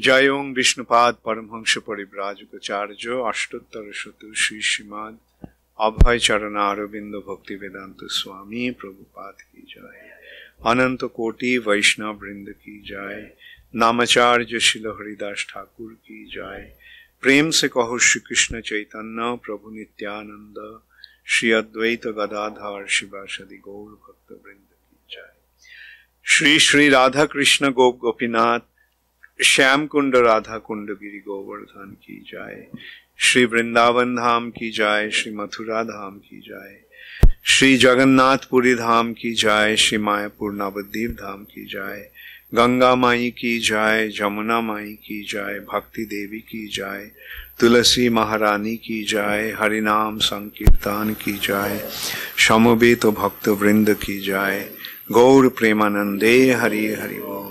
Jayong Vishnupad Paramhansha Paribrajukacharya Ashtottara Shatu Shri Srimad Abhay Charana Aravinda Bhakti Vedanta Swami Prabhupada Ki Jai Ananta Koti Vaishnav Vrinda Ki Jai Namacharya Shila Haridas Thakur Ki Jai Prem Se Kaho Shri Krishna Chaitanya Prabhu Nityananda Shri Advaita Gadadhar Shivasadi Gaur Bhakta Vrinda Ki Jai Shri Shri Radha Krishna Gop Gopinath Shyam कुंड राधा कुंड गिरि गोवर्धन की जाय श्री वृंदावन धाम की जाय श्री मथुरा धाम की जाय श्री जगन्नाथपुरी धाम की जाय श्री मायापुर नवद्वीप धाम की जाय गंगा माई की जाय जमुना माई की जाय भक्ति देवी की जाय तुलसी महारानी की जाय हरिनाम संकीर्तन की जाय समवेत भक्त वृंद की जाय गौर प्रेमानंदे हरि हरि बोल.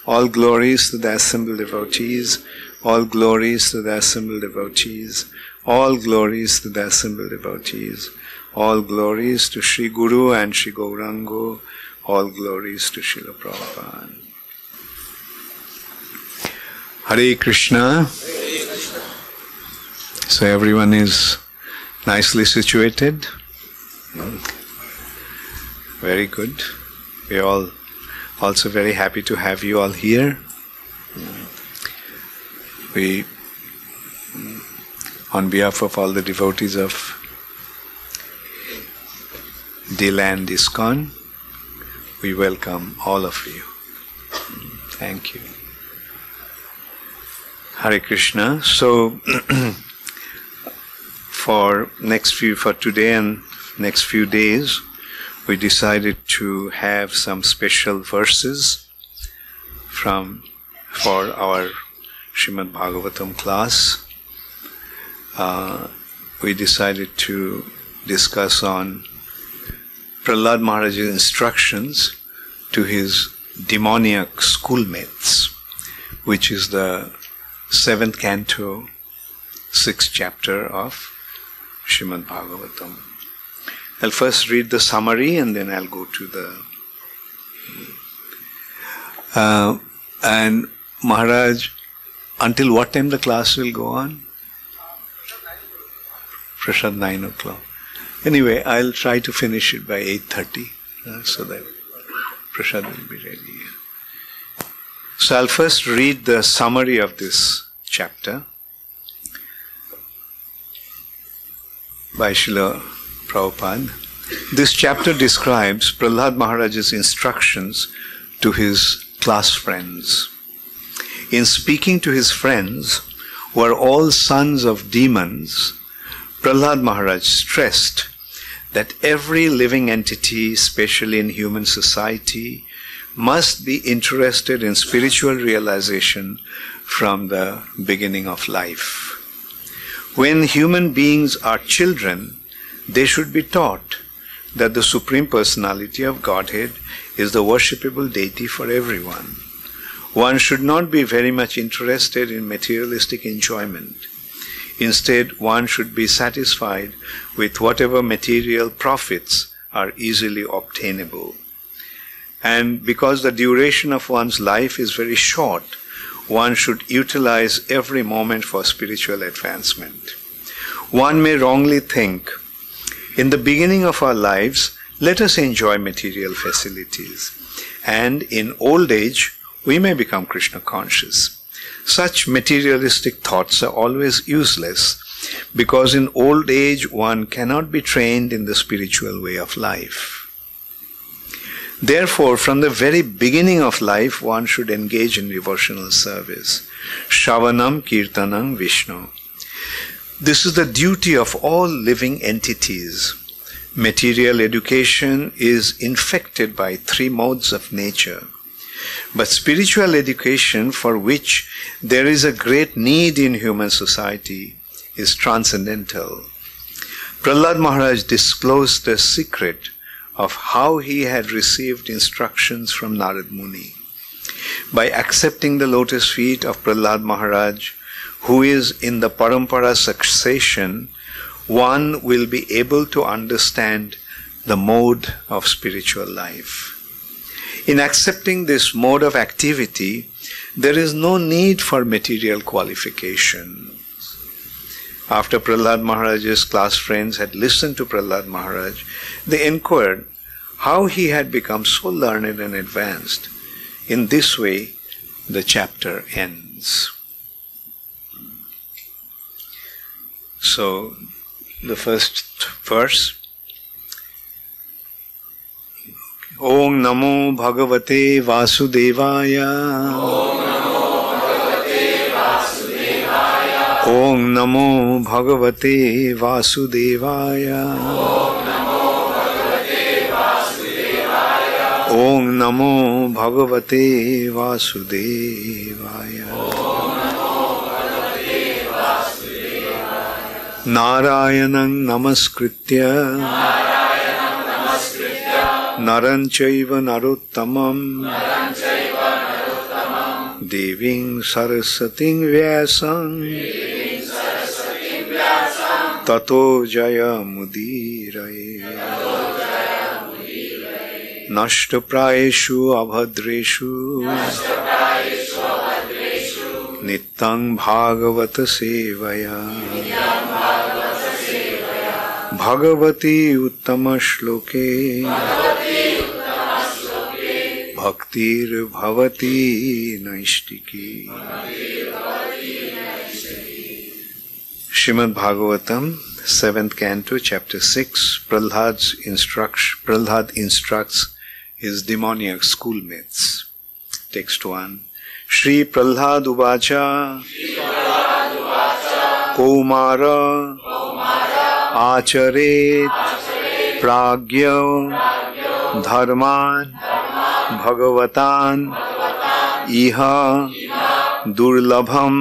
All glories to the assembled devotees, all glories to the assembled devotees, all glories to the assembled devotees, all glories to Sri Guru and Sri Gaurango, all glories to Srila Prabhupada. Hare Krishna. So everyone is nicely situated. Very good. We all also very happy to have you all here. We, on behalf of all the devotees of Day1 ISKCON, we welcome all of you. Thank you. Hare Krishna. So, for today and next few days, we decided to have some special verses for our Srimad Bhagavatam class. We decided to discuss on Prahlad Maharaj's instructions to his demoniac schoolmates, which is the 7th canto, 6th chapter of Srimad Bhagavatam. I'll first read the summary and then I'll go to the... and Maharaj, until what time the class will go on? Prashad 9 o'clock. Anyway, I'll try to finish it by 8:30 so that Prashad will be ready. So I'll first read the summary of this chapter by Srila Prabhupada. This chapter describes Prahlad Maharaj's instructions to his class friends. In speaking to his friends, who are all sons of demons, Prahlad Maharaj stressed that every living entity, especially in human society, must be interested in spiritual realization from the beginning of life. When human beings are children, they should be taught that the Supreme Personality of Godhead is the worshipable deity for everyone. One should not be very much interested in materialistic enjoyment. Instead, one should be satisfied with whatever material profits are easily obtainable. And because the duration of one's life is very short, one should utilize every moment for spiritual advancement. One may wrongly think, in the beginning of our lives, let us enjoy material facilities, and in old age, we may become Krishna conscious. Such materialistic thoughts are always useless, because in old age one cannot be trained in the spiritual way of life. Therefore, from the very beginning of life, one should engage in devotional service. Shravanam Kirtanam Vishnu. This is the duty of all living entities. Material education is infected by 3 modes of nature. But spiritual education, for which there is a great need in human society, is transcendental. Prahlad Maharaj disclosed the secret of how he had received instructions from Narad Muni. By accepting the lotus feet of Prahlad Maharaj, who is in the parampara succession, one will be able to understand the mode of spiritual life. In accepting this mode of activity, there is no need for material qualification. After Prahlad Maharaj's class friends had listened to Prahlad Maharaj, they inquired how he had become so learned and advanced. In this way, the chapter ends. So, the first verse, Om Namo Bhagavate Vasudevaya. Om Namo Bhagavate Vasudevaya. Om Namo Bhagavate Vasudevaya. Narayanam Namaskritya Naranchaiva Narottamam Deving Sarasating Vyasam Tato Jaya Mudiraye Nashtaprayeshu Abhadreshu Nittang Bhagavata Sevaya Bhagavati Uttama Shloke Bhaktir Bhavati Naishtiki. Srimad Bhagavatam, 7th Canto, Chapter 6, Prahlad instructs his demoniac schoolmates. Text 1. Shri Prahlad Uvacha Kaumara Acharet Pragya Dharman Bhagavatan Iha Durlabham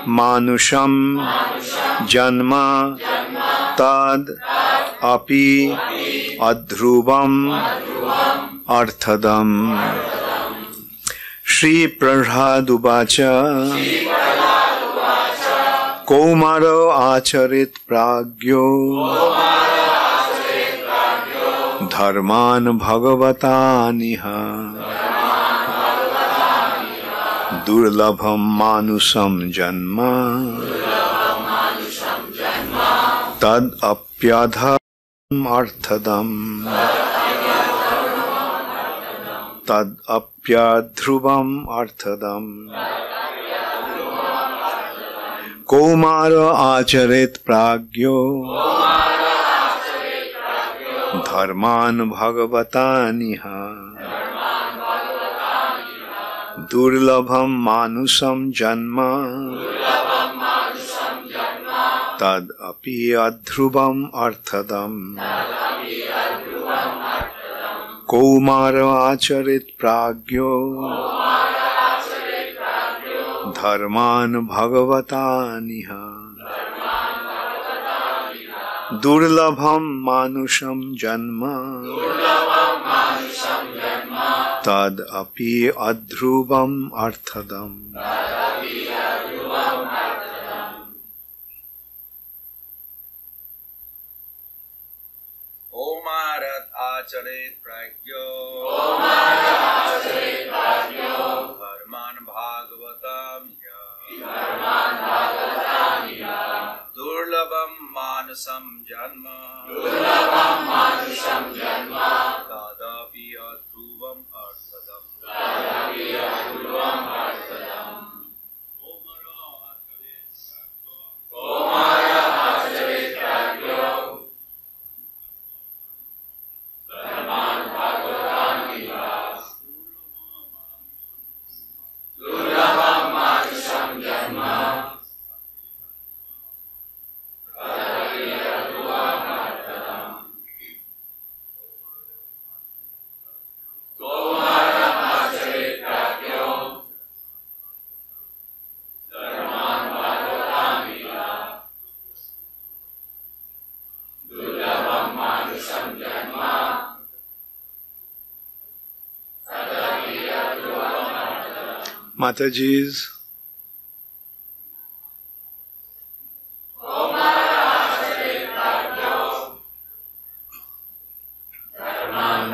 Manusham Janma Tad Api Adhrubam Arthadam. Shri Prahlad Uvacha Kaumaro Acharit Pragyo Dharman Bhagavataniha Durlabham Manusam Janma Tad Apyadham Arthadam Tad Apyadhrubam Arthadam. Kaumara Acharet Pragyo Dharman Bhagavataniha Durlabham Manusam Janma Tad Api Adhrubam Arthadam. Kaumara Acharit Pragyo Dharman Bhagavataniha Durlabham Manusham Janma Tad Api Adhrubam Arthadam. Omarat Acharet Pragyo Dharman Bhagavatam Durlabham Manasam Janma Tadapi Adhruvam Arthadam. Mataji's.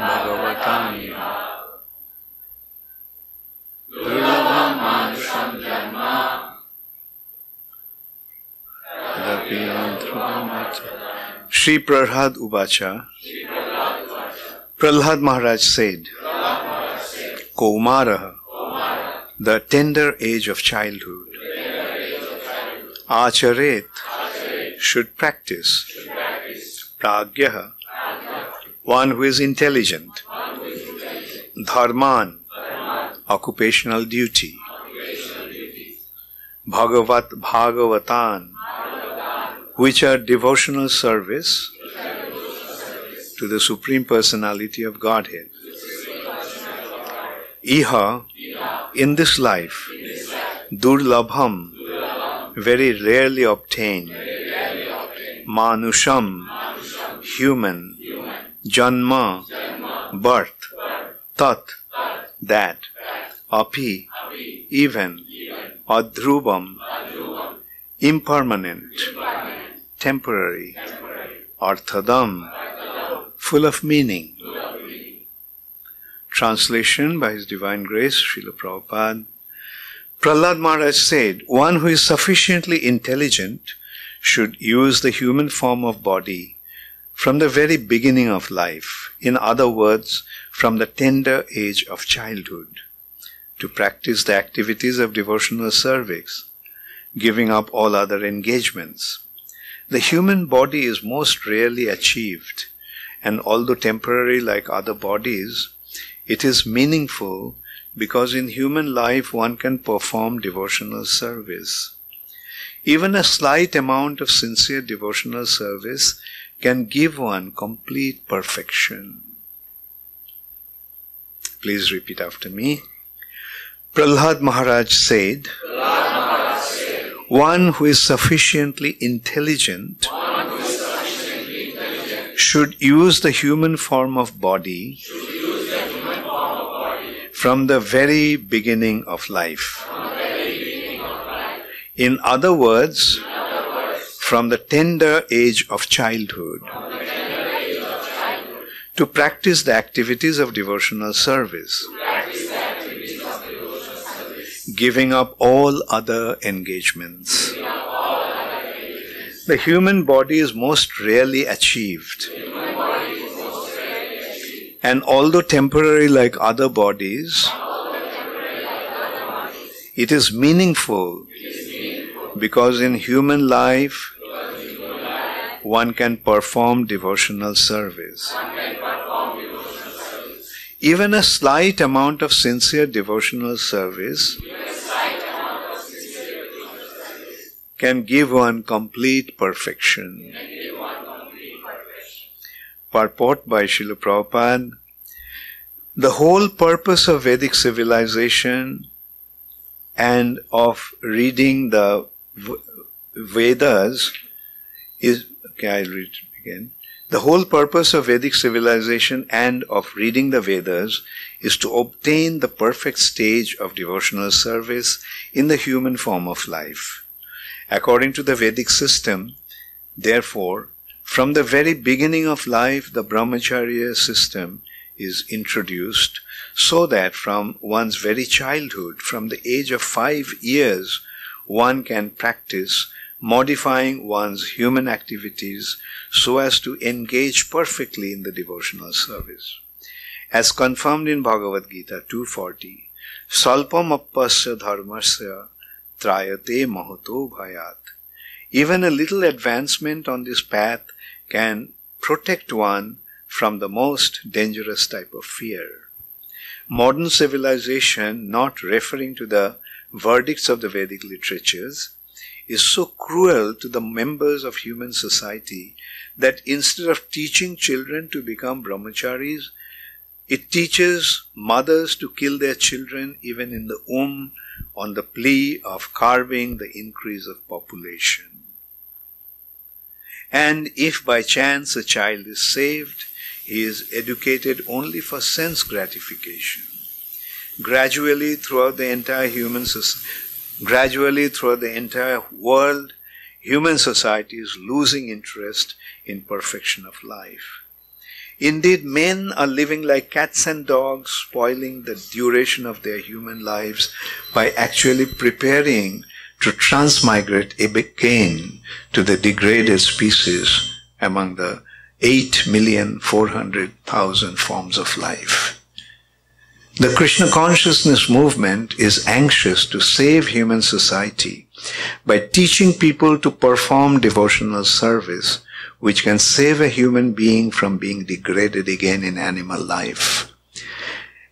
Bhagavatam Durlabham Shri Prahlad Uvacha. Prahlad Maharaj said, Kaumaraha, the tender age of childhood, Acharet, should practice, Pragyaha, one who is intelligent, Dharman, occupational duty, Bhagavatan, which are devotional service to the Supreme Personality of Godhead. Iha, in this life, Durlabham, very rarely obtained, Manusham, human, Janma, birth, Tat, that, Api, even, Adhrubam, impermanent, temporary, Arthadam, full of meaning. Translation by His Divine Grace, Srila Prabhupada. Prahlad Maharaj said, one who is sufficiently intelligent should use the human form of body from the very beginning of life, in other words, from the tender age of childhood, to practice the activities of devotional service, giving up all other engagements. The human body is most rarely achieved, and although temporary like other bodies, it is meaningful because in human life one can perform devotional service. Even a slight amount of sincere devotional service can give one complete perfection. Please repeat after me. Prahlad Maharaj said, one who is sufficiently intelligent should use the human form of body from the very beginning of life. In other words, from the tender age of childhood, to practice the activities of devotional service, giving up all other engagements. The human body is most rarely achieved. And although temporary like other bodies, it is meaningful because in human life one can perform devotional service. Even a slight amount of sincere devotional service can give one complete perfection. Purport by Srila Prabhupada. The whole purpose of Vedic civilization and of reading the Vedas is, I'll read it again. The whole purpose of Vedic civilization and of reading the Vedas is to obtain the perfect stage of devotional service in the human form of life. According to the Vedic system, therefore, from the very beginning of life, the brahmacharya system is introduced so that from one's very childhood, from the age of 5 years, one can practice modifying one's human activities so as to engage perfectly in the devotional service. As confirmed in Bhagavad Gita 2:40, Salpam appasya dharmasya trayate mahato bhayat. Even a little advancement on this path can protect one from the most dangerous type of fear. Modern civilization, not referring to the verdicts of the Vedic literatures, is so cruel to the members of human society that instead of teaching children to become brahmacharis, it teaches mothers to kill their children even in the womb on the plea of curbing the increase of population. And if by chance a child is saved, he is educated only for sense gratification. Gradually throughout the entire world, human society is losing interest in perfection of life. Indeed, men are living like cats and dogs, spoiling the duration of their human lives by actually preparing to transmigrate again to the degraded species among the 8,400,000 forms of life. The Krishna consciousness movement is anxious to save human society by teaching people to perform devotional service, which can save a human being from being degraded again in animal life.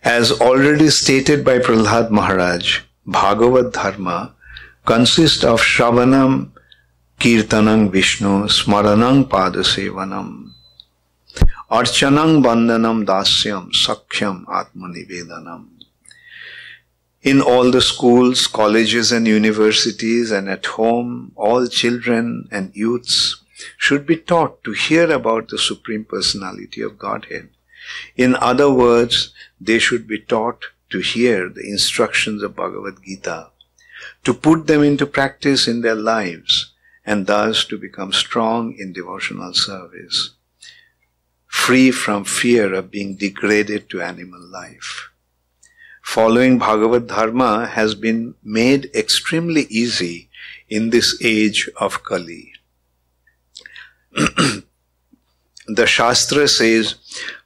As already stated by Prahlad Maharaj, Bhagavad Dharma consists of Shravanam, Kirtanam Vishnu, Smaranam Padasevanam, Archanam Bandhanam Dasyam, Sakhyam Atmanivedanam. In all the schools, colleges and universities and at home, all children and youths should be taught to hear about the Supreme Personality of Godhead. In other words, they should be taught to hear the instructions of Bhagavad Gita, to put them into practice in their lives, and thus to become strong in devotional service, free from fear of being degraded to animal life. Following Bhagavad Dharma has been made extremely easy in this age of Kali. The Shastra says,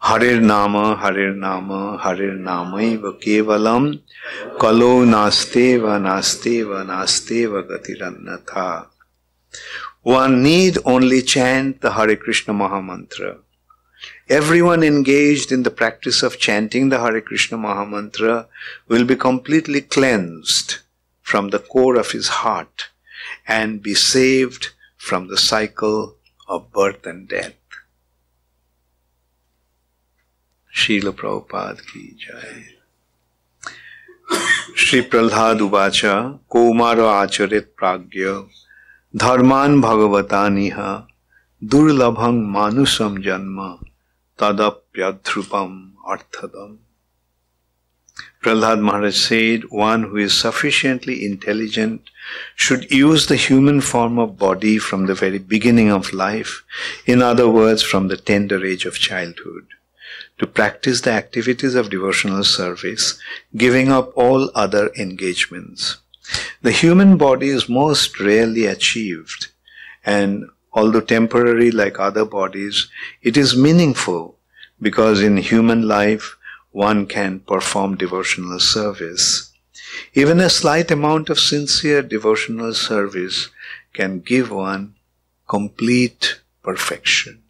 Harir Nama, Harir Nama, Harir Namaiva Kevalam, Kalo Nasteva, Nasteva, Nasteva Gatirannatha. One need only chant the Hare Krishna Mahamantra. Everyone engaged in the practice of chanting the Hare Krishna Mahamantra will be completely cleansed from the core of his heart and be saved from the cycle of birth and death. Srila Prabhupada ki jai. Shri Prahlad Uvacha Komara Acharit Pragya Dharman Bhagavataniha Durlabhang Manusam Janma Tadapyadhrupam Arthadam. Prahlad Maharaj said, one who is sufficiently intelligent should use the human form of body from the very beginning of life, in other words, from the tender age of childhood, to practice the activities of devotional service, giving up all other engagements. The human body is most rarely achieved, and although temporary like other bodies, it is meaningful because in human life one can perform devotional service. Even a slight amount of sincere devotional service can give one complete perfection.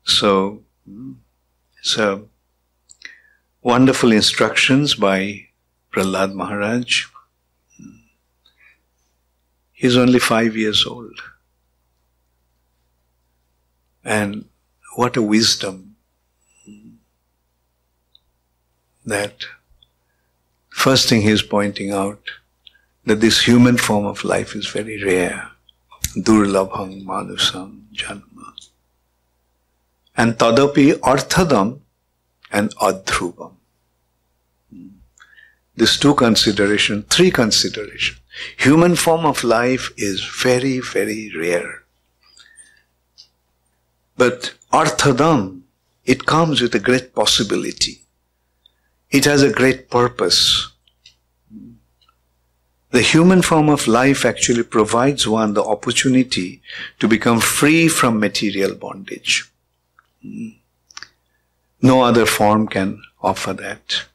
So wonderful instructions by Prahlad Maharaj. He's only 5 years old. And what a wisdom that first thing he's pointing out, that this human form of life is very rare. Durlabhang manusam janma. And tadapi arthadam and adhrubam. These three considerations. Human form of life is very, very rare. But arthadam, it comes with a great possibility. It has a great purpose. The human form of life actually provides one the opportunity to become free from material bondage. No other form can offer that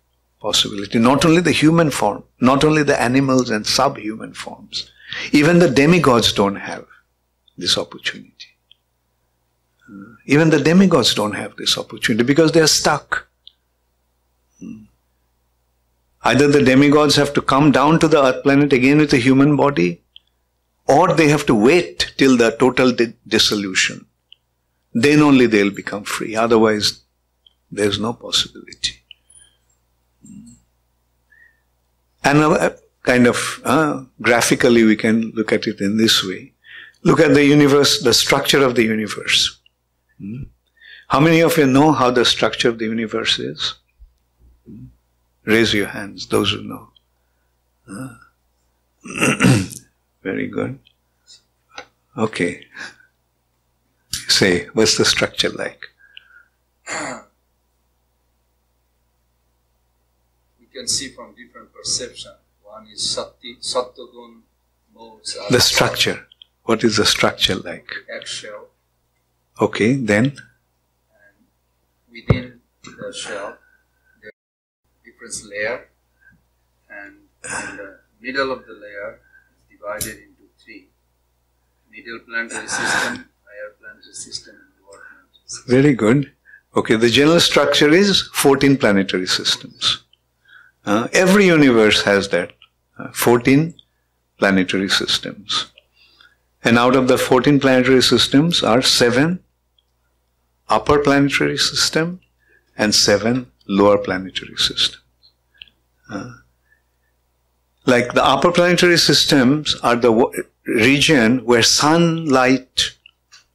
possibility. Not only the human form, not only the animals and subhuman forms. Even the demigods don't have this opportunity. Even the demigods don't have this opportunity because they are stuck. Either the demigods have to come down to the earth planet again with a human body, or they have to wait till the total dissolution. Then only they'll become free. Otherwise, there's no possibility. And kind of graphically we can look at it in this way. Look at the universe, the structure of the universe. How many of you know how the structure of the universe is? Raise your hands, those who know. Very good. Okay. Say, what's the structure like? We can see from different perception. One is Sattva-gun modes. The structure. What is the structure like? Eggshell. Okay, then? And within the shell, there are different layers. And in the middle of the layer is divided into three. Middle planetary system, higher planetary system, and lower planetary system. Very good. Okay, the general structure is 14 planetary systems. Every universe has that. 14 planetary systems. And out of the 14 planetary systems are 7 upper planetary systems and 7 lower planetary systems. Like the upper planetary systems are the region where sunlight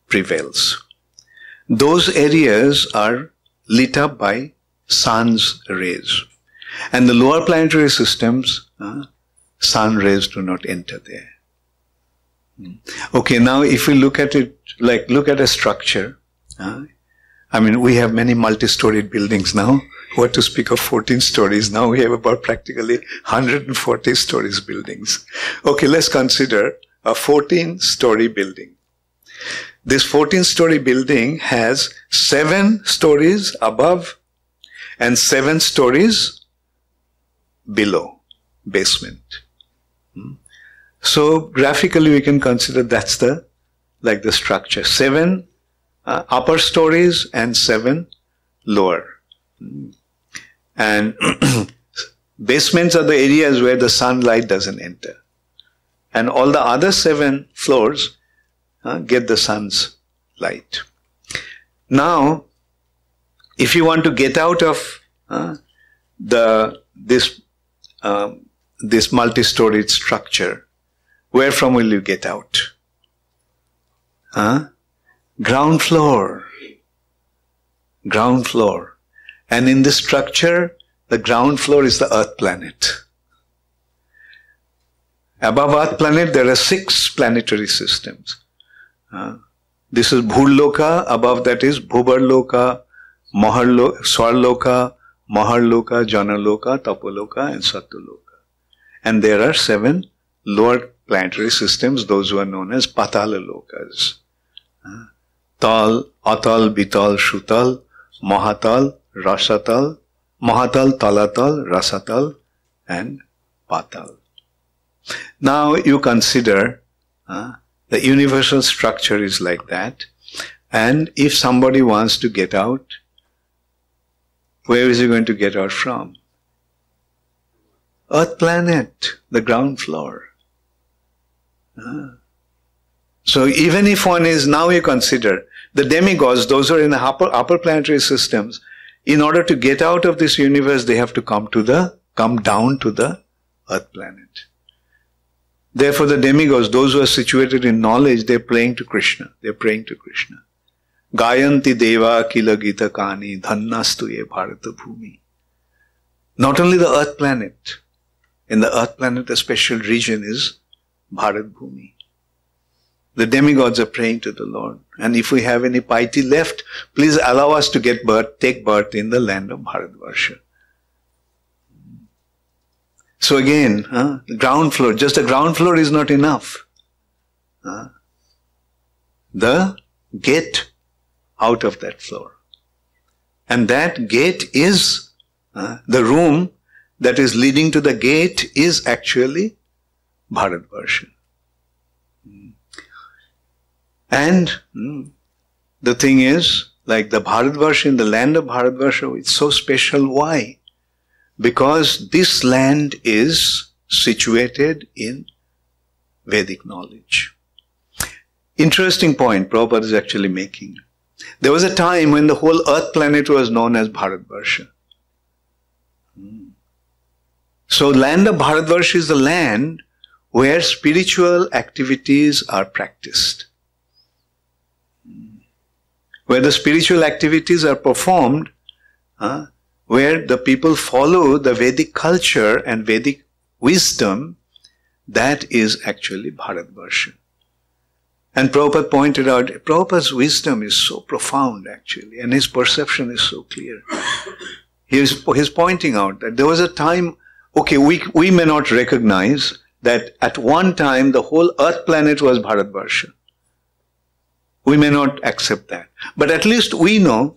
prevails. Those areas are lit up by sun's rays. And the lower planetary systems, sun rays do not enter there. Okay, now if we look at it, like look at a structure, I mean, we have many multi-storied buildings now. What to speak of 14 stories? Now we have about practically 140 stories buildings. Okay, let's consider a 14-story building. This 14-story building has 7 stories above and 7 stories below, basement. So graphically we can consider that's the structure. 7 upper stories and 7 lower. And basements are the areas where the sunlight doesn't enter. And all the other 7 floors get the sun's light. Now, if you want to get out of this multi-storied structure, where from will you get out? Ground floor. Ground floor. And in this structure, the ground floor is the Earth planet. Above Earth planet, there are 6 planetary systems. This is Bhurloka, above that is Bhubarloka, Swarloka, Maharloka, Janaloka, Tapoloka, and Satyaloka. And there are 7 lower planetary systems, those who are known as Patala Lokas. Tal, Atal, Bital, Shutal, Mahatal, Rasatal, Mahatal, Talatal, Rasatal, and Patal. Now you consider the universal structure is like that, and if somebody wants to get out, where is he going to get out from? Earth planet, the ground floor. So even if one is, now you consider, the demigods, those who are in the upper planetary systems, in order to get out of this universe, they have to come down to the Earth planet. Therefore the demigods, those who are situated in knowledge, they're praying to Krishna. They're praying to Krishna. Gayanti Deva Kila Gita Kani Dhannastu Ye Bharata Bhumi. Not only the Earth planet. In the Earth planet, a special region is Bharat Bhumi. The demigods are praying to the Lord. And if we have any piety left, please allow us to take birth in the land of Bharatvarsha. So again, the ground floor, just the ground floor is not enough. The gate out of that floor. And that gate is, the room that is leading to the gate is actually Bharatvarsha. And the thing is, like the Bharatvarsha, in the land of Bharatvarsha, it's so special. Why? Because this land is situated in Vedic knowledge. Interesting point Prabhupada is actually making. There was a time when the whole Earth planet was known as Bharatvarsha. So land of Bharatvarsha is the land where spiritual activities are practiced. Where the spiritual activities are performed, where the people follow the Vedic culture and Vedic wisdom, that is actually Bharatvarsha. And Prabhupada pointed out, Prabhupada's wisdom is so profound actually, and his perception is so clear. He's pointing out that there was a time, okay, we may not recognize that at one time the whole earth planet was Bharatvarsha. We may not accept that. But at least we know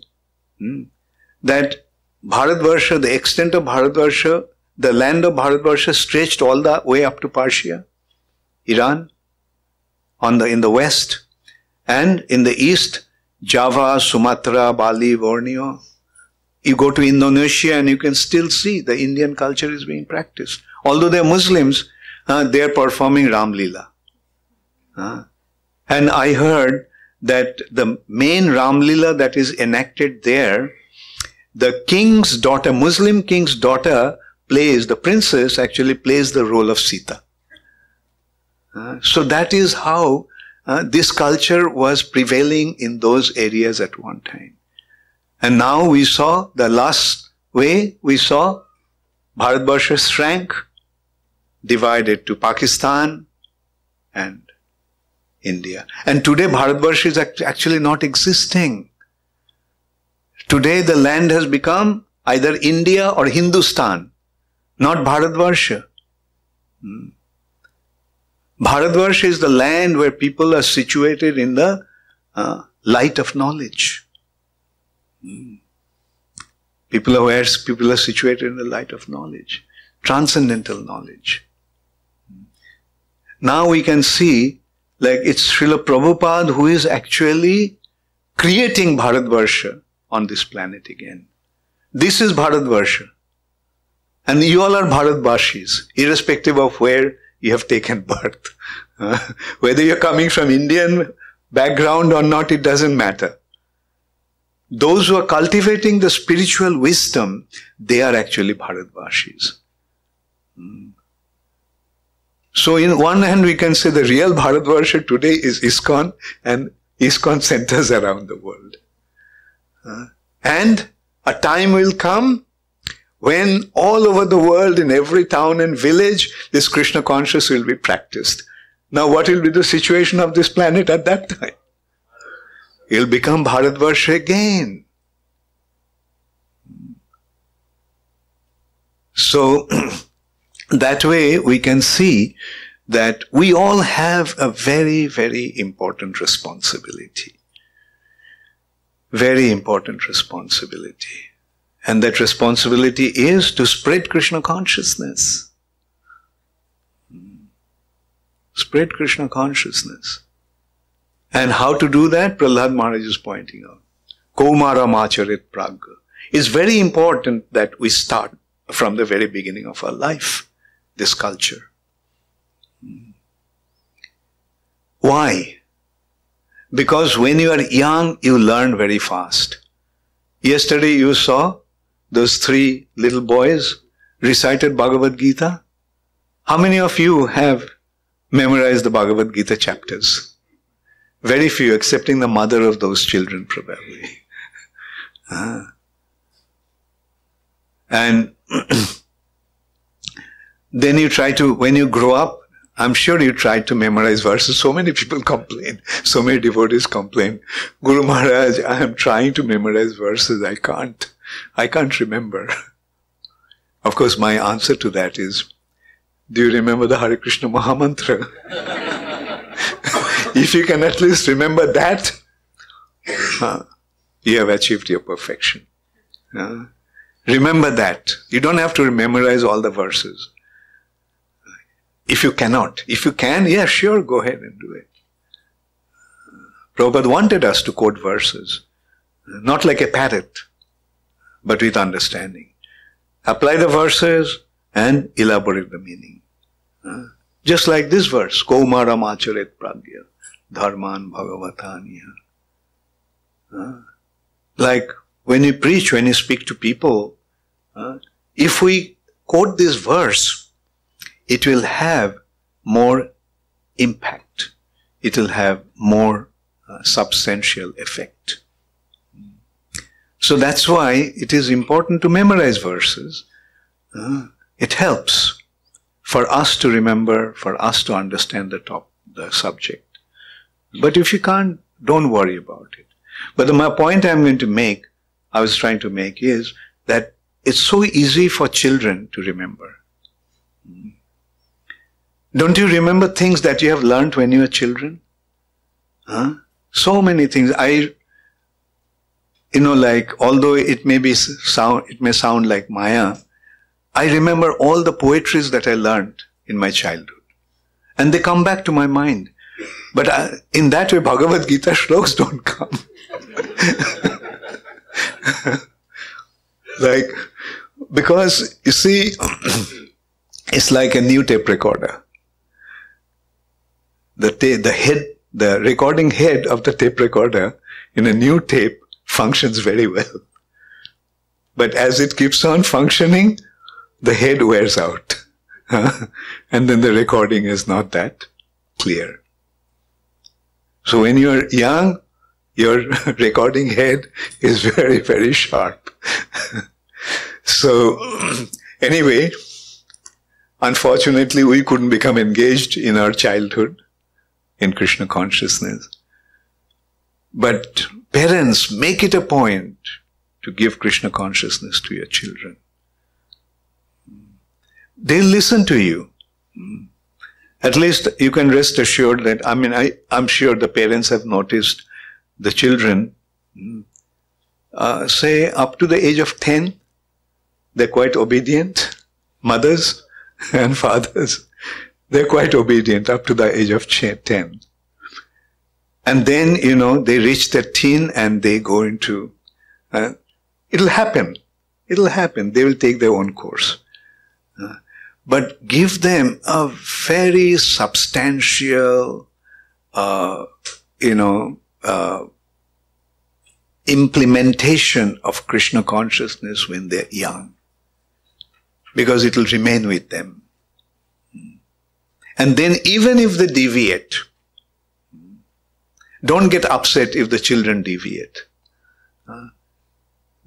that Bharatvarsha, the extent of Bharatvarsha, the land of Bharatvarsha stretched all the way up to Persia, Iran, in the west, and in the east, Java, Sumatra, Bali, Borneo. You go to Indonesia and you can still see the Indian culture is being practiced. Although they are Muslims, they are performing Ram Leela. And I heard that the main Ram Leela that is enacted there, the king's daughter, Muslim king's daughter the princess actually plays the role of Sita. So that is how this culture was prevailing in those areas at one time. And now we saw, the last way we saw, Bharatvarsha shrank, divided to Pakistan and India. And today Bharatvarsha is actually not existing. Today the land has become either India or Hindustan, not Bharatvarsha. Bharatvarsha is the land where people are situated in the light of knowledge. People are situated in the light of knowledge, transcendental knowledge. Now we can see, like it's Srila Prabhupada who is actually creating Bharatvarsha on this planet again. This is Bharatvarsha. And you all are Bharatbashis, irrespective of where you have taken birth. Whether you're coming from Indian background or not, it doesn't matter. Those who are cultivating the spiritual wisdom, they are actually Bharatbashis. So in one hand we can say the real Bharatvarsha today is ISKCON and ISKCON centers around the world. And a time will come when all over the world, in every town and village, this Krishna consciousness will be practiced. Now what will be the situation of this planet at that time? It will become Bharatvarsha again. So that way we can see that we all have a very, very important responsibility. Very important responsibility. And that responsibility is to spread Krishna consciousness. Spread Krishna consciousness. And how to do that? Prahlad Maharaj is pointing out. Kaumaram acharit pragya. It's very important that we start from the very beginning of our life, this culture. Why? Because when you are young, you learn very fast. Yesterday you saw those 3 little boys recited Bhagavad Gita. How many of you have memorized the Bhagavad Gita chapters? Very few, excepting the mother of those children probably. And then you try to, when you grow up, I'm sure you try to memorize verses. So many people complain. So many devotees complain. Guru Maharaj, I am trying to memorize verses. I can't remember. Of course, my answer to that is, do you remember the Hare Krishna Mahamantra? If you can at least remember that, you have achieved your perfection. Remember that. You don't have to memorize all the verses. If you cannot. If you can, yeah, sure, go ahead and do it. Prabhupada wanted us to quote verses. Not like a parrot, but with understanding. Apply the verses and elaborate the meaning. Just like this verse, Kaumaram acharet pragya, dharman bhagavataniya. Like when you preach, when you speak to people, if we quote this verse, it will have more impact. It will have more substantial effect. So that's why it is important to memorize verses. It helps for us to remember, for us to understand the subject. But if you can't, don't worry about it. But my point I was trying to make is that it's so easy for children to remember. Don't you remember things that you have learned when you were children? Huh? So many things. Although it may sound like Maya, I remember all the poetries that I learned in my childhood. And they come back to my mind. But in that way, Bhagavad Gita shlokas don't come. Because, you see, it's like a new tape recorder. The recording head of the tape recorder in a new tape functions very well. But as it keeps on functioning, the head wears out. And then the recording is not that clear. So when you're young, your recording head is very, very sharp. So anyway, unfortunately, we couldn't become engaged in our childhood in Krishna consciousness. But parents, make it a point to give Krishna consciousness to your children. They'll listen to you. At least you can rest assured that, I'm sure the parents have noticed the children, say up to the age of 10, they're quite obedient. Mothers and fathers, they're quite obedient up to the age of 10. And then, they reach their teen and they go into, it'll happen. They will take their own course. But give them a very substantial, implementation of Krishna consciousness when they're young. Because it will remain with them. And then even if they deviate, don't get upset if the children deviate.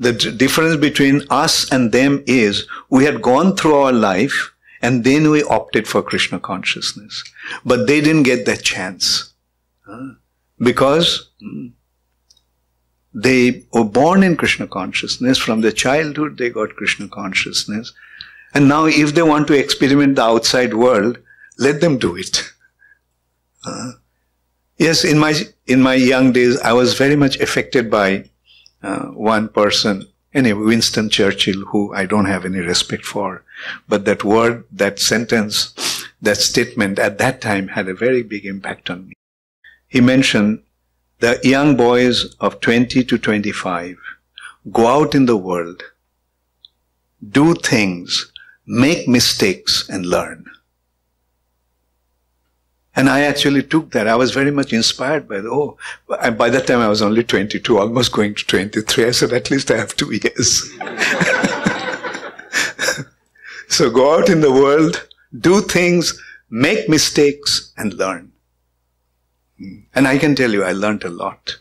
The difference between us and them is we had gone through our life and then we opted for Krishna consciousness. But they didn't get that chance. Because they were born in Krishna consciousness. From their childhood they got Krishna consciousness. And now if they want to experiment the outside world, let them do it. Yes, in my young days, I was very much affected by one person, anyway, Winston Churchill, who I don't have any respect for. But that word, that sentence, that statement at that time had a very big impact on me. He mentioned the young boys of 20 to 25 go out in the world, do things, make mistakes and learn. And I actually took that. I was very much inspired by by that time I was only 22, almost going to 23. I said, at least I have 2 years. So go out in the world, do things, make mistakes, and learn. And I can tell you, I learned a lot.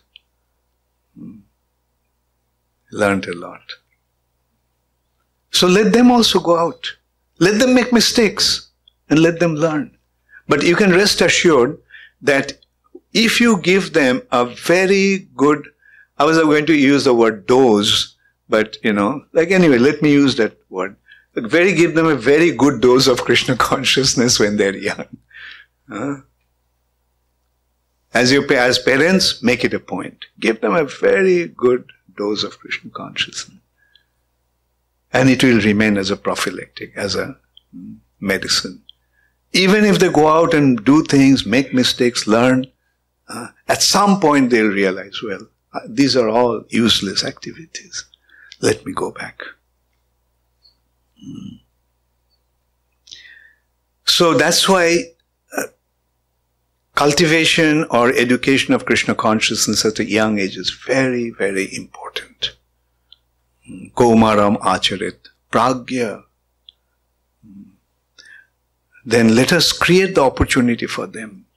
Learned a lot. So let them also go out. Let them make mistakes and let them learn. But you can rest assured that if you give them a very good, I was going to use the word dose, but anyway, let me use that word. Give them a very good dose of Krishna consciousness when they're young. As parents, make it a point. Give them a very good dose of Krishna consciousness. And it will remain as a prophylactic, as a medicine. Even if they go out and do things, make mistakes, learn, at some point they'll realize, these are all useless activities. Let me go back. So that's why cultivation or education of Krishna consciousness at a young age is very, very important. Kaumaram acharit, pragya. Then let us create the opportunity for them.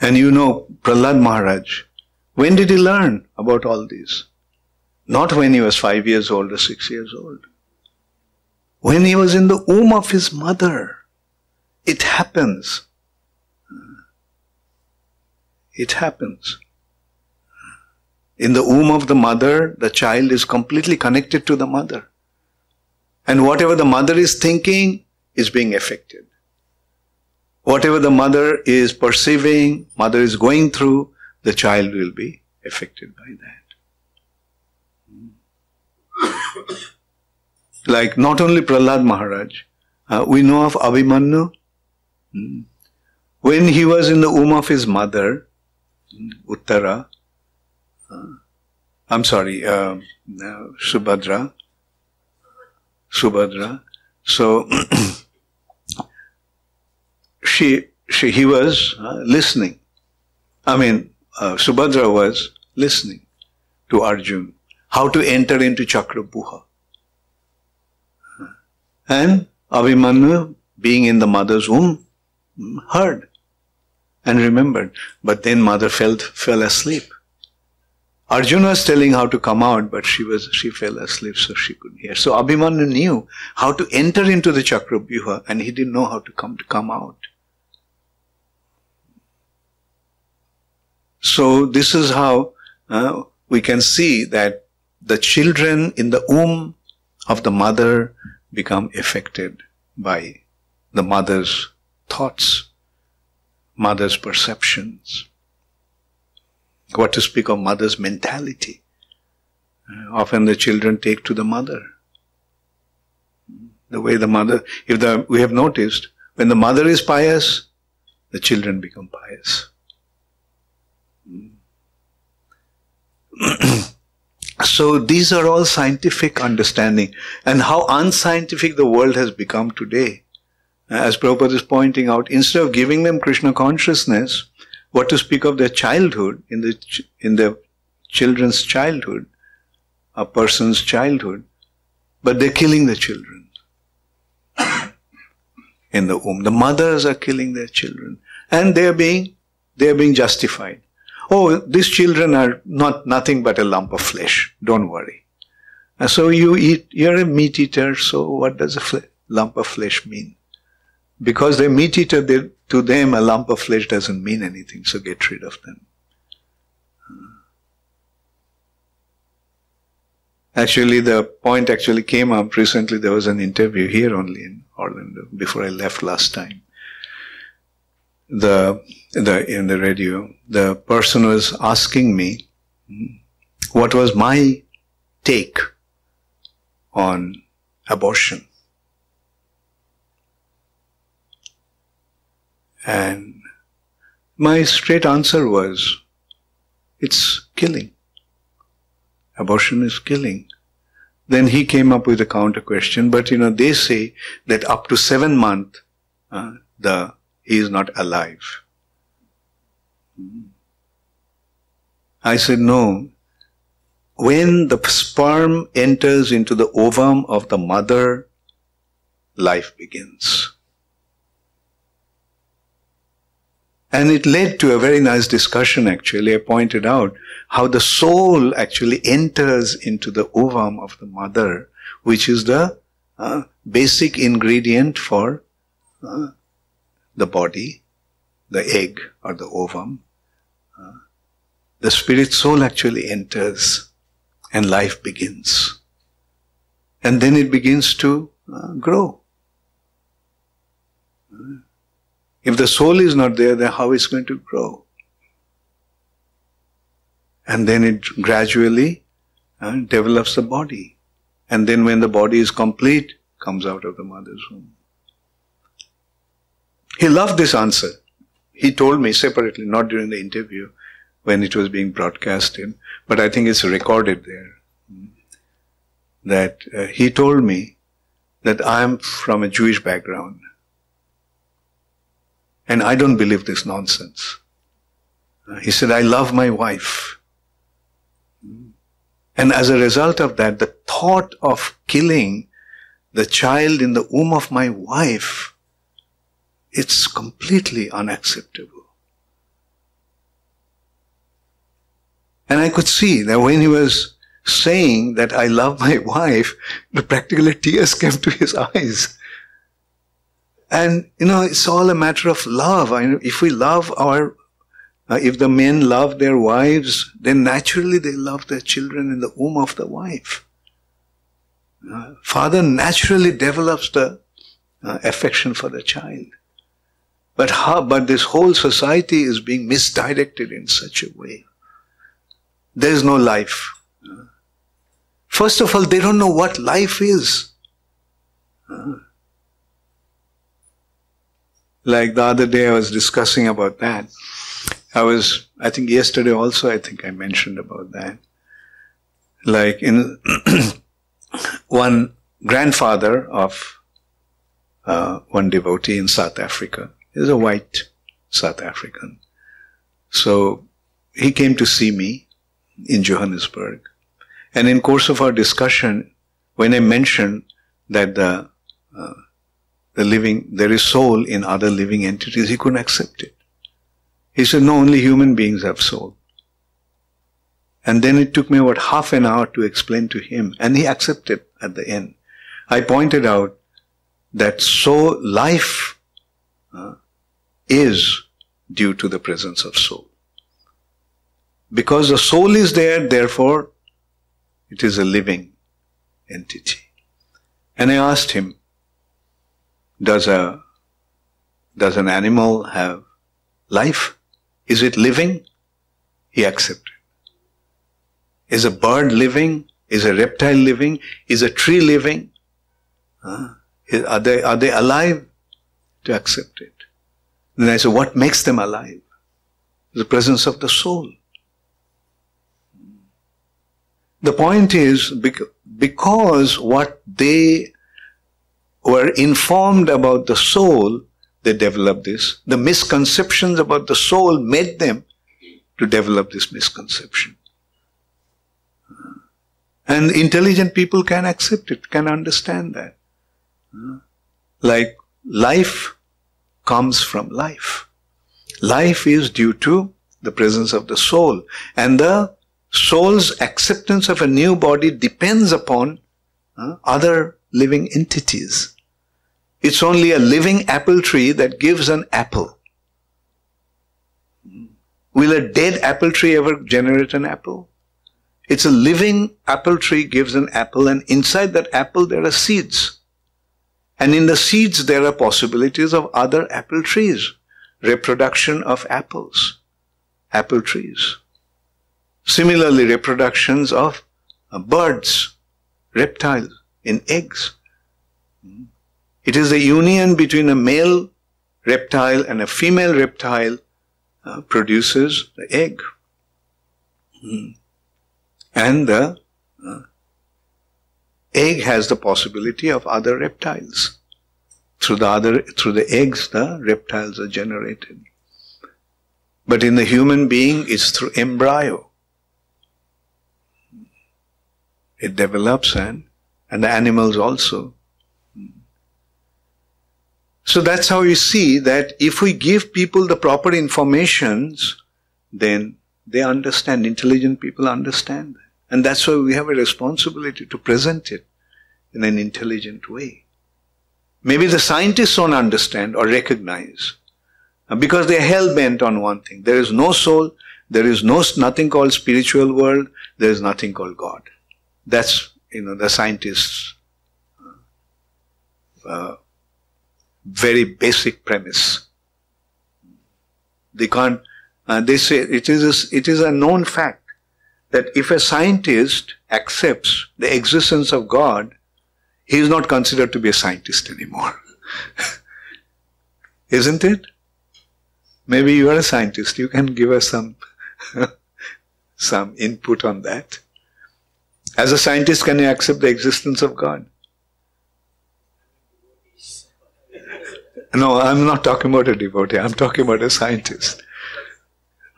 And Prahlad Maharaj, when did he learn about all this? Not when he was 5 years old or 6 years old. When he was in the womb of his mother. It happens. It happens. In the womb of the mother, the child is completely connected to the mother. And whatever the mother is thinking is being affected. Whatever the mother is perceiving, mother is going through, the child will be affected by that. Like not only Prahlad Maharaj, we know of Abhimanyu. When he was in the womb of his mother, Uttara, Subhadra. So he was listening. Subhadra was listening to Arjun how to enter into Chakrabuha. And Abhimanyu, being in the mother's womb, heard and remembered. But then mother fell asleep. Arjuna was telling how to come out, but she fell asleep, so she couldn't hear. So Abhimanyu knew how to enter into the Chakravyuha, and he didn't know how to come out. So this is how we can see that the children in the womb of the mother become affected by the mother's thoughts, mother's perceptions. What to speak of mother's mentality. Often the children take to the mother. The way the mother, we have noticed, when the mother is pious, the children become pious. So these are all scientific understanding. And how unscientific the world has become today. As Prabhupada is pointing out, instead of giving them Krishna consciousness, what to speak of their childhood, in the children's childhood, a person's childhood, but they're killing the children in the womb. The mothers are killing their children, and they are being justified. Oh, these children are nothing but a lump of flesh. Don't worry. And so you're a meat eater. So what does a lump of flesh mean? Because they're meat eater, to them a lump of flesh doesn't mean anything, so get rid of them. Actually, the point came up recently. There was an interview here only in Orlando, before I left last time. In the radio, the person was asking me what was my take on abortion. And my straight answer was, it's killing. Abortion is killing. Then he came up with a counter question, but they say that up to 7 months, he is not alive. I said, no. When the sperm enters into the ovum of the mother, life begins. And it led to a very nice discussion actually. I pointed out how the soul actually enters into the ovum of the mother, which is the basic ingredient for the body, the egg or the ovum. The spirit soul actually enters and life begins. And then it begins to grow. If the soul is not there, then how is it going to grow? And then it gradually develops the body. And then when the body is complete, comes out of the mother's womb. He loved this answer. He told me separately, not during the interview when it was being broadcasted, but I think it's recorded there, that he told me that I am from a Jewish background. And I don't believe this nonsense. He said, I love my wife. And as a result of that, the thought of killing the child in the womb of my wife, it's completely unacceptable. And I could see that when he was saying that I love my wife, practically tears came to his eyes. And, it's all a matter of love. If we love our If the men love their wives, then naturally they love their children in the womb of the wife. Father naturally develops the affection for the child. But this whole society is being misdirected in such a way. There is no life. First of all, they don't know what life is. Like the other day I was discussing about that. I think yesterday also I mentioned about that. Like in one grandfather of one devotee in South Africa. He's a white South African. So he came to see me in Johannesburg. And in course of our discussion, when I mentioned that there is soul in other living entities, he couldn't accept it. He said, no, only human beings have soul. And then it took me about half an hour to explain to him, and he accepted at the end. I pointed out that life is due to the presence of soul. Because the soul is there, therefore, it is a living entity. And I asked him, does an animal have life? Is it living? He accepted. Is a bird living? Is a reptile living? Is a tree living? Are they alive? To accept it. Then I said, what makes them alive? The presence of the soul. The point is, because what they were informed about the soul, they developed this. The misconceptions about the soul made them to develop this misconception. And intelligent people can accept it, can understand that. Like life comes from life. Life is due to the presence of the soul. And the soul's acceptance of a new body depends upon other living entities. It's only a living apple tree that gives an apple. Will a dead apple tree ever generate an apple? It's a living apple tree gives an apple, and inside that apple there are seeds. And in the seeds there are possibilities of other apple trees. Reproduction of apples. Apple trees. Similarly, reproductions of birds, reptiles, in eggs. It is the union between a male reptile and a female reptile produces the egg. And the egg has the possibility of other reptiles. Through the eggs, the reptiles are generated. But in the human being, it's through embryo. It develops, and the animals also. So that's how you see that if we give people the proper informations, then they understand, intelligent people understand. And that's why we have a responsibility to present it in an intelligent way. Maybe the scientists don't understand or recognize, because they are hell-bent on one thing. There is no soul, there is nothing called spiritual world, there is nothing called God. That's, the scientists' very basic premise. They can't, they say it is a known fact that if a scientist accepts the existence of God, he is not considered to be a scientist anymore. Isn't it? Maybe you are a scientist. You can give us some input on that. As a scientist, can you accept the existence of God? No, I'm not talking about a devotee. I'm talking about a scientist.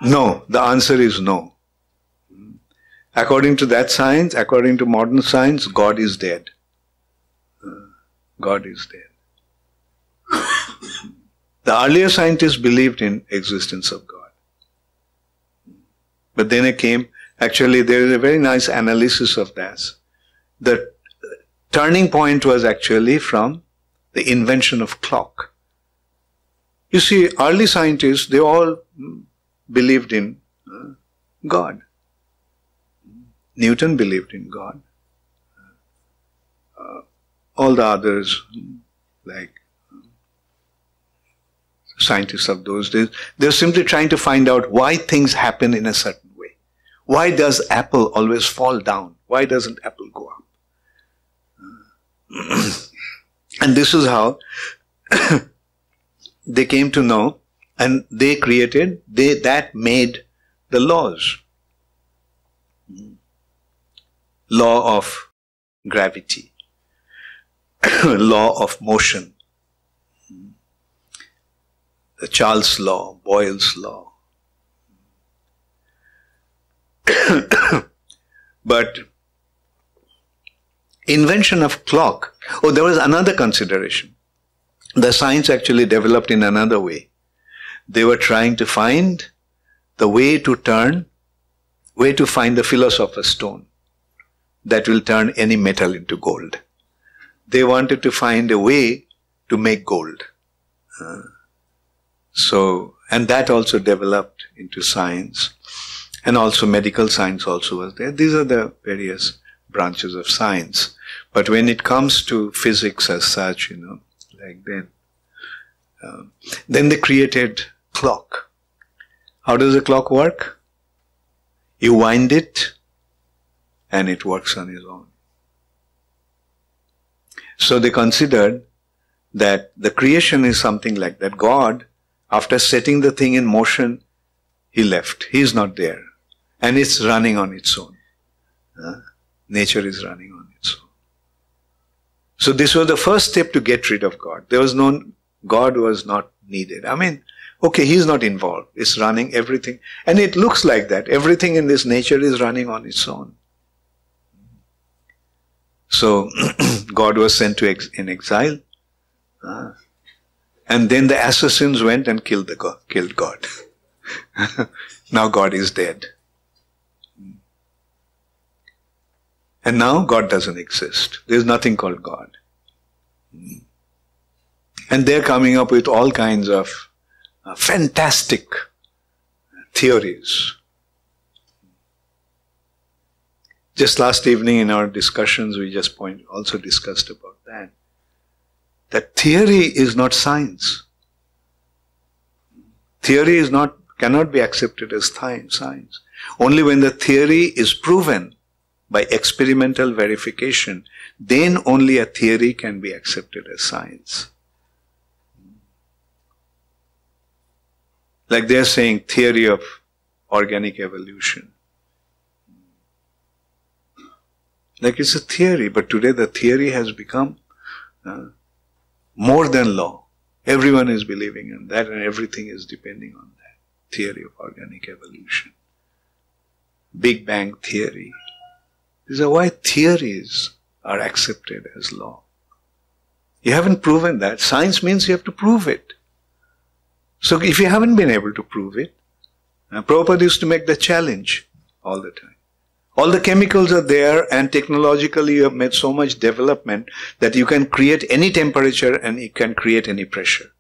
No, the answer is no. According to that science, according to modern science, God is dead. God is dead. The earlier scientists believed in existence of God. But then it came, actually there is a very nice analysis of this. The turning point was actually from the invention of clock. You see, early scientists, they all believed in God. Newton believed in God. All the others, like scientists of those days, they're simply trying to find out why things happen in a certain way. Why does apple always fall down? Why doesn't apple go up? And this is how they came to know, and they created, that made the laws. Law of gravity, law of motion, the Charles law, Boyle's law. But invention of clock, there was another consideration. The science actually developed in another way. They were trying to find the way to find the philosopher's stone that will turn any metal into gold. They wanted to find a way to make gold. And that also developed into science. And also medical science also was there. These are the various branches of science. But when it comes to physics as such, like then they created clock. How does a clock work? You wind it and it works on its own. So they considered that the creation is something like that. God, after setting the thing in motion, He left. He is not there. And it's running on its own. Nature is running on its own. So this was the first step to get rid of God. God was not needed. Okay, He's not involved. It's running everything. And it looks like that. Everything in this nature is running on its own. So God was sent in exile. And then the assassins went and killed God. Now God is dead. And now God doesn't exist. There's nothing called God. And they're coming up with all kinds of fantastic theories. Just last evening in our discussions, we just also discussed about that. That theory is not science. Theory cannot be accepted as science. Only when the theory is proven by experimental verification, then only a theory can be accepted as science. Like they're saying theory of organic evolution. Like it's a theory, but today the theory has become more than law. Everyone is believing in that and everything is depending on that. Theory of organic evolution. Big Bang theory. These are why theories are accepted as law. You haven't proven that. Science means you have to prove it. So if you haven't been able to prove it, Prabhupada used to make the challenge all the time. All the chemicals are there and technologically you have made so much development that you can create any temperature and you can create any pressure.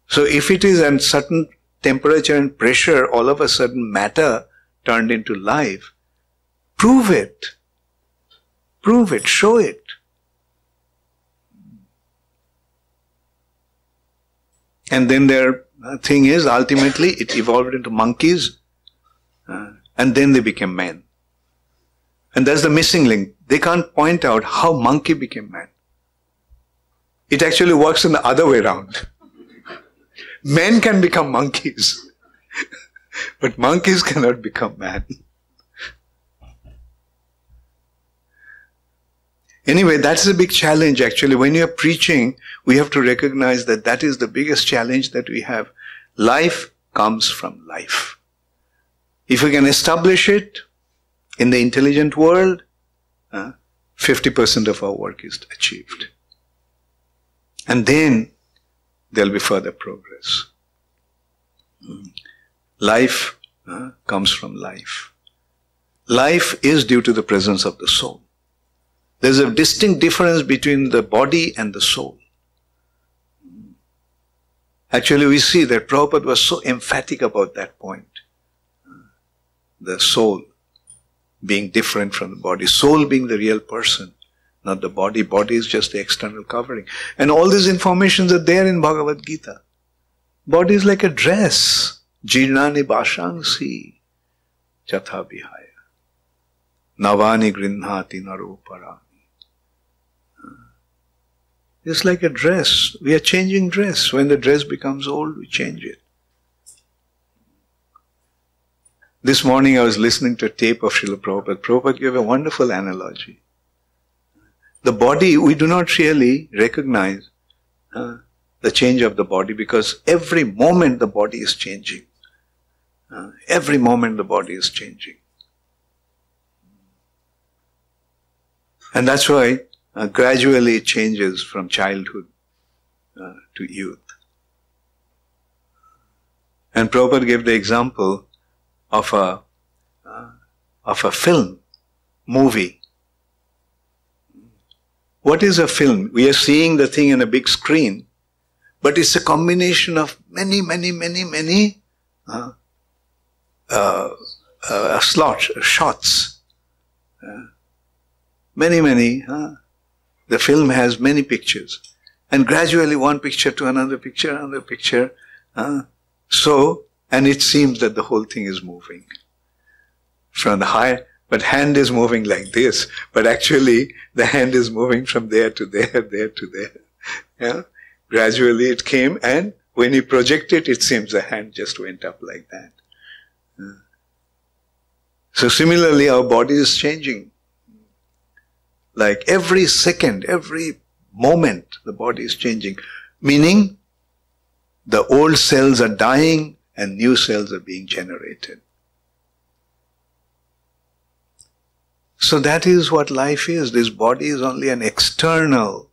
So if it is a certain temperature and pressure, all of a sudden matter turned into life, prove it. Prove it. Show it. And then their thing is, ultimately it evolved into monkeys and then they became men. And that's the missing link. They can't point out how monkey became man. It actually works in the other way around. Men can become monkeys, but monkeys cannot become man. Anyway, that's a big challenge actually. When you're preaching, we have to recognize that that is the biggest challenge that we have. Life comes from life. If we can establish it in the intelligent world, 50% of our work is achieved. And then there'll be further progress. Life comes from life. Life is due to the presence of the soul. There's a distinct difference between the body and the soul. Actually, we see that Prabhupada was so emphatic about that point. The soul being different from the body. Soul being the real person, not the body. Body is just the external covering. And all these informations are there in Bhagavad Gita. Body is like a dress. Jirnani bhashangsi chatha vihaya. Navani grinhati naroparami. It's like a dress. We are changing dress. When the dress becomes old, we change it. This morning I was listening to a tape of Srila Prabhupada. Prabhupada gave a wonderful analogy. The body, we do not really recognize the change of the body because every moment the body is changing. Every moment the body is changing. And that's why gradually it changes from childhood to youth. And Prabhupada gave the example of a film, movie. What is a film? We are seeing the thing in a big screen, but it's a combination of many shots. Many. The film has many pictures. And gradually one picture to another picture. And it seems that the whole thing is moving. From the high, but hand is moving like this. But actually, the hand is moving from there to there to there. Yeah? Gradually it came, and when you project it, it seems the hand just went up like that. So similarly, our body is changing. Like every second, every moment, the body is changing. Meaning, the old cells are dying and new cells are being generated. So that is what life is. This body is only an external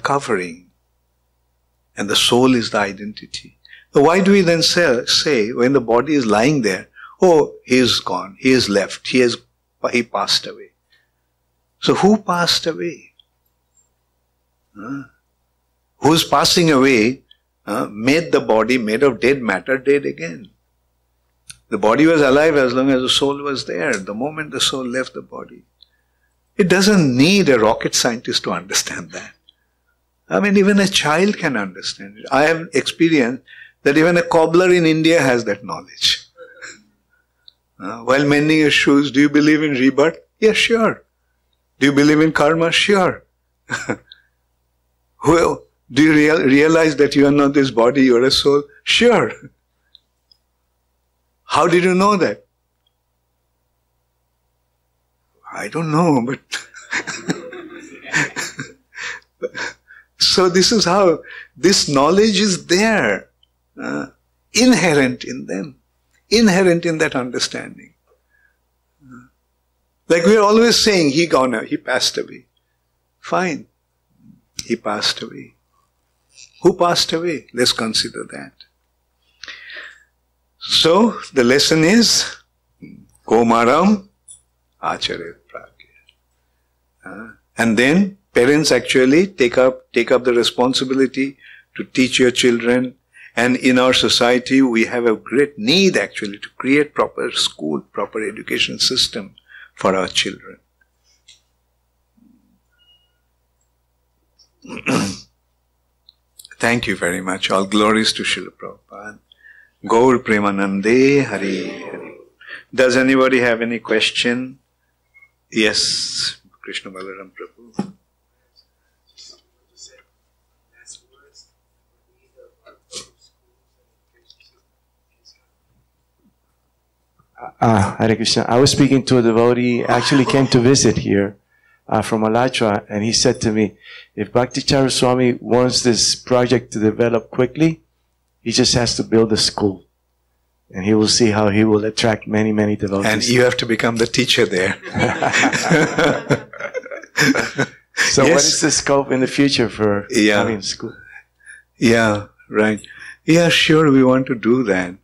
covering. And the soul is the identity. So why do we then say, when the body is lying there, oh, he is gone, he is left, he passed away. So who passed away? Who's passing away made the body made of dead matter dead again. The body was alive as long as the soul was there. The moment the soul left the body. It doesn't need a rocket scientist to understand that. I mean, even a child can understand it. I have experienced that even a cobbler in India has that knowledge. While mending his shoes, do you believe in rebirth? Yes, sure. Do you believe in karma? Sure. Well, do you realize that you are not this body, you are a soul? Sure. How did you know that? I don't know, but... So this is how, this knowledge is there, inherent in them. Inherent in that understanding. Like we are always saying, he passed away. Fine. He passed away. Who passed away? Let's consider that. So, the lesson is, Komaram Acharet Pragya. And then, parents actually take up the responsibility to teach your children. And in our society, we have a great need actually to create proper school, proper education system for our children. Thank you very much. All glories to Srila Prabhupada. Gaur Premanande Hari Hari. Does anybody have any question? Yes, Krishna Balaram Prabhu. Hare Krishna. I was speaking to a devotee, actually came to visit here from Alatra, and he said to me, if Bhakti-Charu Swami wants this project to develop quickly, he just has to build a school. And he will see how he will attract many, many devotees. And you have to become the teacher there. So yes. What is the scope in the future for having a school? Yeah, right. Yeah, sure, we want to do that.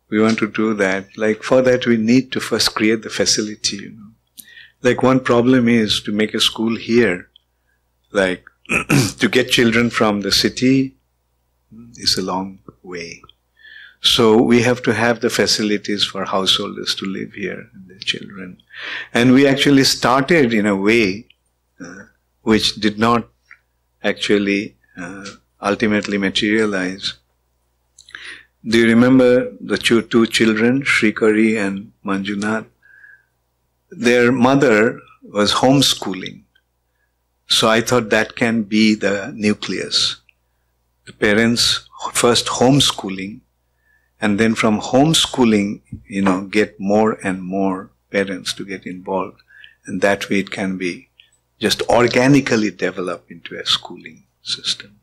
We want to do that. Like for that we need to first create the facility, Like one problem is to make a school here. Like to get children from the city is a long way. So we have to have the facilities for householders to live here and their children. And we actually started in a way which did not actually ultimately materialize. Do you remember the two children, Shrikari and Manjunath? Their mother was homeschooling. So I thought that can be the nucleus. The parents first homeschooling, and then from homeschooling, get more and more parents to get involved. And that way it can be just organically develop into a schooling system.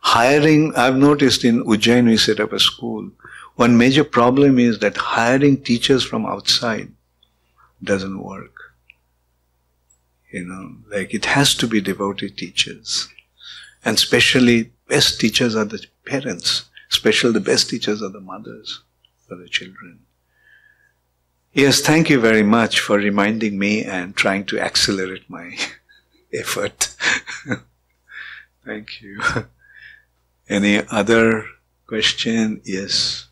Hiring, I've noticed in Ujjain we set up a school. One major problem is that hiring teachers from outside doesn't work. It has to be devoted teachers. And especially best teachers are the parents. Especially the best teachers are the mothers for the children. Yes, thank you very much for reminding me and trying to accelerate my effort. Thank you. Any other question? Yes.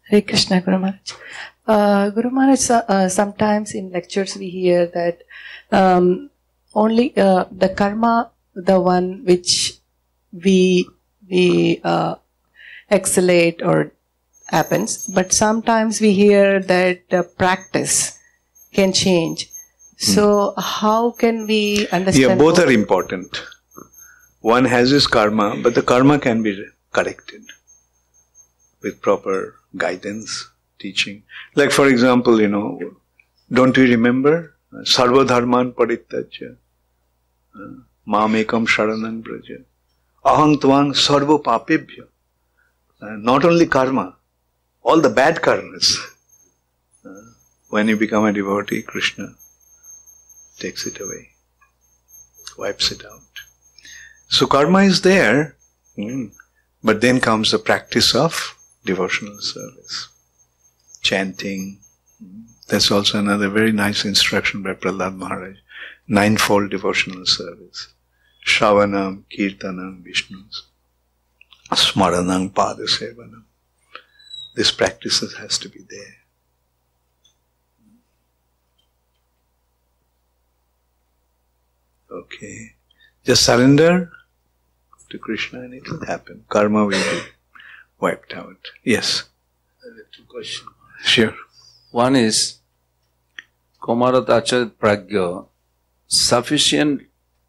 Hare Krishna, Guru Maharaj. Guru Maharaj, sometimes in lectures we hear that only the karma, the one which we exhalate or happens, but sometimes we hear that practice can change. So how can we understand? Yeah, both are important. One has his karma, but the karma can be corrected with proper guidance, teaching. Like for example, don't you remember? Sarva dharman parittajya, mamekam sharanam braja, aham tvang sarva papebhya. Not only karma, all the bad karmas. When you become a devotee, Krishna takes it away, wipes it out. So karma is there, but then comes the practice of devotional service. Chanting. That's also another very nice instruction by Prahlad Maharaj. Ninefold devotional service. Shravanam, Kirtanam, Vishnu's. Smaranam, Padasevanam. This practice has to be there. Okay. Just surrender to Krishna and it will happen. Karma will be wiped out. Yes. I have two questions. Sure. One is, Komarat Acharya Pragya, sufficient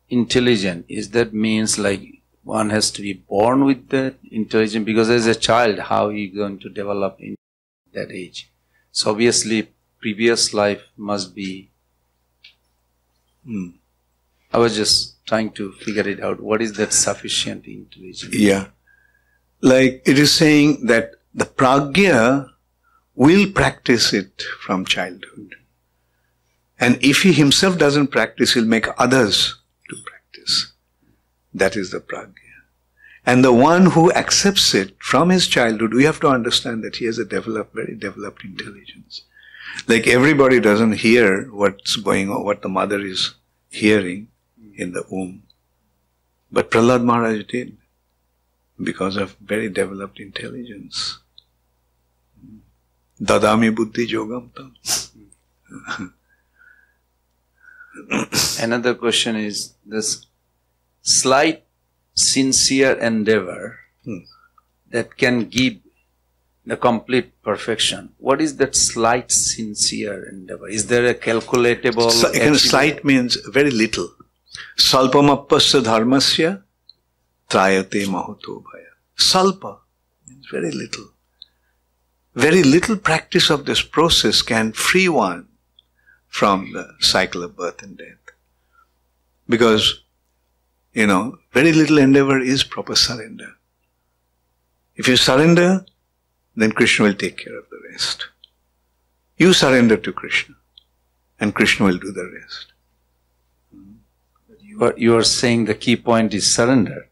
intelligence, is that means like one has to be born with that intelligence? Because as a child, how are you going to develop in that age? So obviously, previous life must be... I was just trying to figure it out. What is that sufficient intelligence? Yeah. Like it is saying that the pragya will practice it from childhood. And if he himself doesn't practice, he'll make others to practice. That is the pragya. And the one who accepts it from his childhood, we have to understand that he has a very developed intelligence. Like everybody doesn't hear what's going on, what the mother is hearing in the womb. But Prahlad Maharaj did, because of very developed intelligence. Dadami buddhi yogam tam. Another question is this slight sincere endeavor that can give the complete perfection. What is that slight sincere endeavor? Is there a calculatable... Slight means very little. Salpamappasya dharmasya trayate mahoto bhaya. Salpa means very little. Very little practice of this process can free one from the cycle of birth and death. Because, very little endeavor is proper surrender. If you surrender, then Krishna will take care of the rest. You surrender to Krishna, and Krishna will do the rest. You are saying the key point is surrender.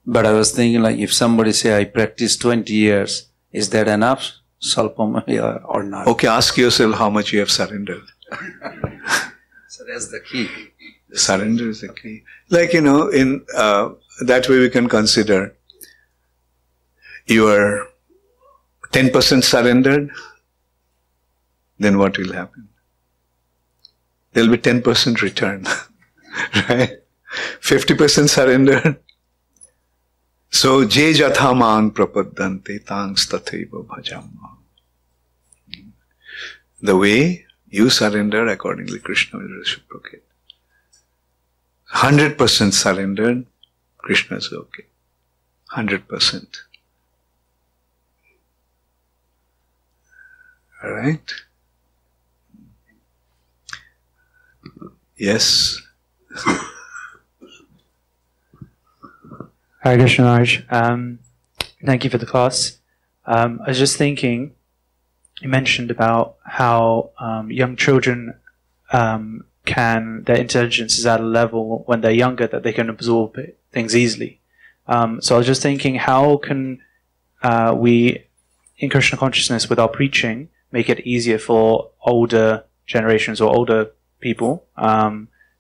But I was thinking like if somebody say, I practiced 20 years, Is that enough? Salpam or not? Okay, ask yourself how much you have surrendered. So that's the key. Surrender is the key. Like, in that way we can consider you are 10% surrendered, then what will happen? There will be 10% return, right? 50% surrendered. So, je jatha mang prapaddante tangs tathaiva bhajamma. The way you surrender, accordingly Krishna will reciprocate. 100% surrendered, Krishna is okay. 100%. Alright? Yes? Hare Krishna Maharaj. Thank you for the class. I was just thinking, you mentioned about how young children their intelligence is at a level when they're younger that they can absorb things easily. So I was just thinking, how can we, in Krishna consciousness, with our preaching, make it easier for older generations or older people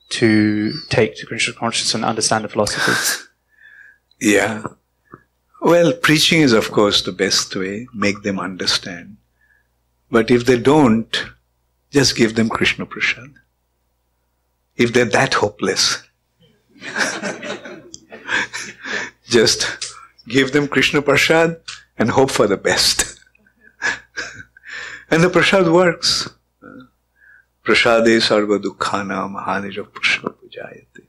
to take to Krishna consciousness and understand the philosophy? Yeah. Well, preaching is, of course, the best way, make them understand. But if they don't, just give them Krishna Prasad. If they're that hopeless, just give them Krishna Prasad and hope for the best. And the Prasad works. Prasade sarva dukkhana mahanija prasad pujayate.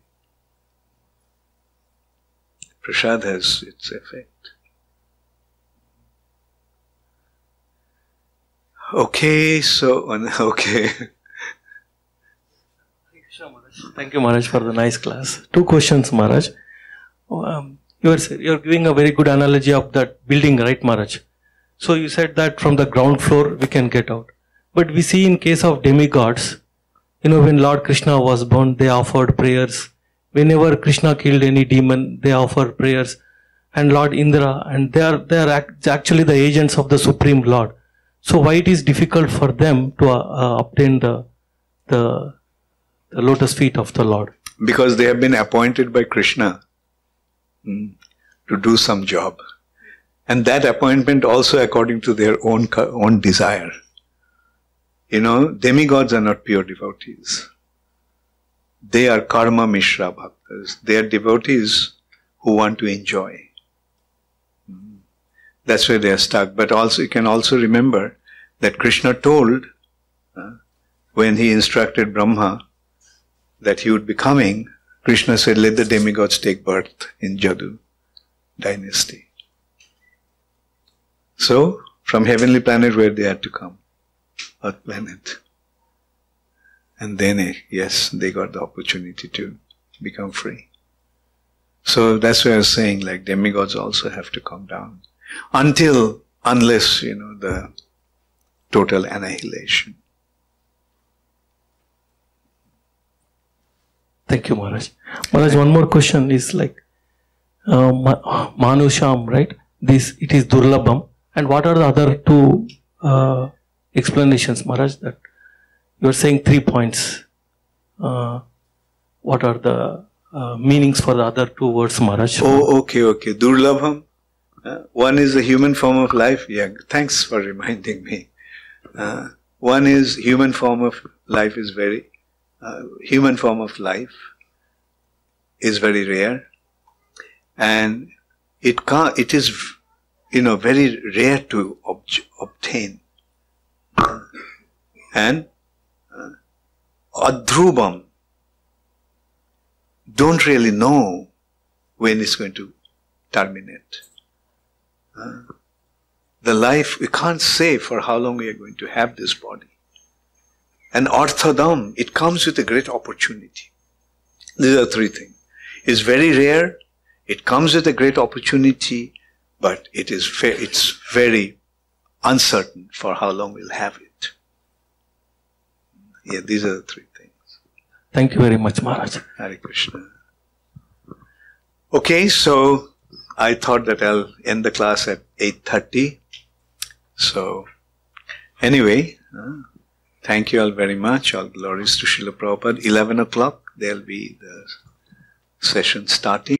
Prasad has its effect. Okay. Thank you, Maharaj, for the nice class. 2 questions, Maharaj. You're giving a very good analogy of that building, right, Maharaj? So you said that from the ground floor we can get out. But we see in case of demigods, when Lord Krishna was born, they offered prayers. Whenever Krishna killed any demon, they offered prayers. And Lord Indra, and they are actually the agents of the Supreme Lord. So why it is difficult for them to obtain the lotus feet of the Lord? Because they have been appointed by Krishna to do some job. And that appointment also according to their own desire. Demigods are not pure devotees. They are karma mishra bhaktas. They are devotees who want to enjoy. That's where they are stuck. But also, you can also remember that Krishna told, when he instructed Brahma that he would be coming, Krishna said, let the demigods take birth in Jadu dynasty. So, from heavenly planet where they had to come, Earth planet. And then, yes, they got the opportunity to become free. So that's why I was saying, like, demigods also have to come down. Unless, the total annihilation. Thank you, Maharaj. Maharaj, one more question is like, Manusham, right? It is Durlabham. And what are the other 2 explanations, Maharaj, that you are saying 3 points? What are the meanings for the other 2 words, Maharaj? Oh, okay. Durlabham. One is the human form of life. Yeah, thanks for reminding me. One is human form of life is very rare, and it is very rare to obtain. And adhrubam, don't really know when it's going to terminate. The life, we can't say for how long we are going to have this body. And arthadam, it comes with a great opportunity. These are 3 things. It's very rare, it comes with a great opportunity, but it's very uncertain for how long we'll have it. Yeah, these are the 3 things. Thank you very much, Maharaj. Hare Krishna. Okay, so I thought that I'll end the class at 8:30. So, anyway, thank you all very much. All glories to Srila Prabhupada. 11 o'clock, there'll be the session starting.